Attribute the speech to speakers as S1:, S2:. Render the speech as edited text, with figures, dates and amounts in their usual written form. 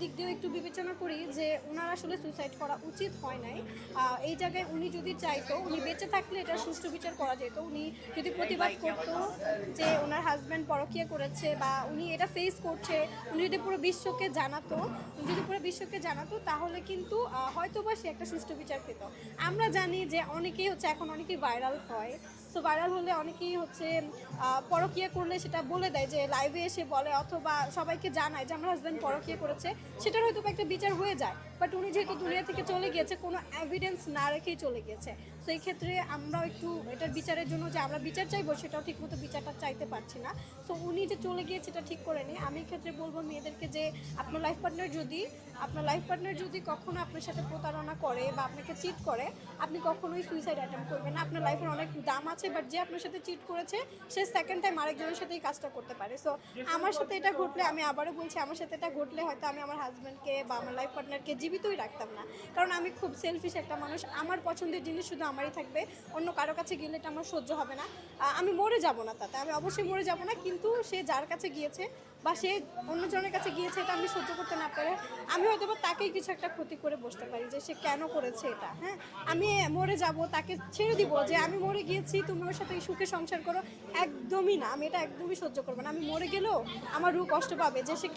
S1: দিক দিয়েও একটু বিবেচনা করি যে ওনার আসলে সুইসাইড করা উচিত হয় নাই। এই জায়গায় উনি যদি চাইতো, উনি বেঁচে থাকলে এটা সুষ্ঠু বিচার করা যেত। উনি যদি প্রতিবাদ করতো যে ওনার হাজব্যান্ড পরকীয়া করেছে বা উনি এটা ফেস করছে, উনি যদি পুরো বিশ্বকে জানাতো, তাহলে কিন্তু হয়তো বা সে একটা সুষ্ঠু বিচার পেত। আমরা জানি যে অনেকেই হচ্ছে এখন অনেকেই ভাইরাল হয়, সো ভাইরাল হলে অনেকেই হচ্ছে পরকীয়া করলে সেটা বলে দেয়, যে লাইভে এসে বলে অথবা সবাইকে জানায় যে আমার হাজব্যান্ড পরকীয়া করেছে, সেটার হয়তো একটা বিচার হয়ে যায়। বাট উনি যেহেতু দুনিয়া থেকে চলে গিয়েছে, কোনো এভিডেন্স না রেখেই চলে গিয়েছে, তো এই ক্ষেত্রে আমরাও একটু এটার বিচারের জন্য যে আমরা বিচার চাইবো, সেটাও ঠিকমতো বিচারটা চাইতে পারছি না। সো উনি যে চলে গিয়েছে এটা ঠিক করে নিই। আমি ক্ষেত্রে বলবো মেয়েদেরকে যে আপনার লাইফ পার্টনার যদি কখনো আপনার সাথে প্রতারণা করে বা আপনাকে চিট করে, আপনি কখনোই সুইসাইড অ্যাটেম্প করবেন না। আপনার লাইফের অনেক দাম আছে, বাট যে আপনার সাথে চিট করেছে সে সেকেন্ড টাইম আরেকজনের সাথে এই কাজটা করতে পারে। সো আমার সাথে এটা ঘটলে, আমি আবারও বলছি, আমার সাথে এটা ঘটলে হয়তো আমি আমার হাজব্যান্ডকে বা আমার লাইফ পার্টনারকে জীবিতই রাখতাম না। কারণ আমি খুব সেলফিশ একটা মানুষ, আমার পছন্দের জিনিস শুধু আমারই থাকবে, অন্য কারো কাছে গেলে এটা আমার সহ্য হবে না। আমি মরে যাব না, তাতে আমি অবশ্যই মরে যাব না, কিন্তু সে যার কাছে গিয়েছে বা সে অন্যজনের কাছে গিয়েছে, এটা আমি সহ্য করতে না পারে আমি হয়তো বা তাকেই কিছু একটা ক্ষতি করে বসতে পারি যে সে কেন করেছে এটা। হ্যাঁ, আমি মরে যাব, তাকে ছেড়ে দিব যে আমি মরে গিয়েছি, তুমি ওর সাথে সুখে সংসার করো, একদমই না। আমি এটা একদমই সহ্য করবো না। আমি মরে গেলেও আমার রূহ কষ্ট পাবে যে সে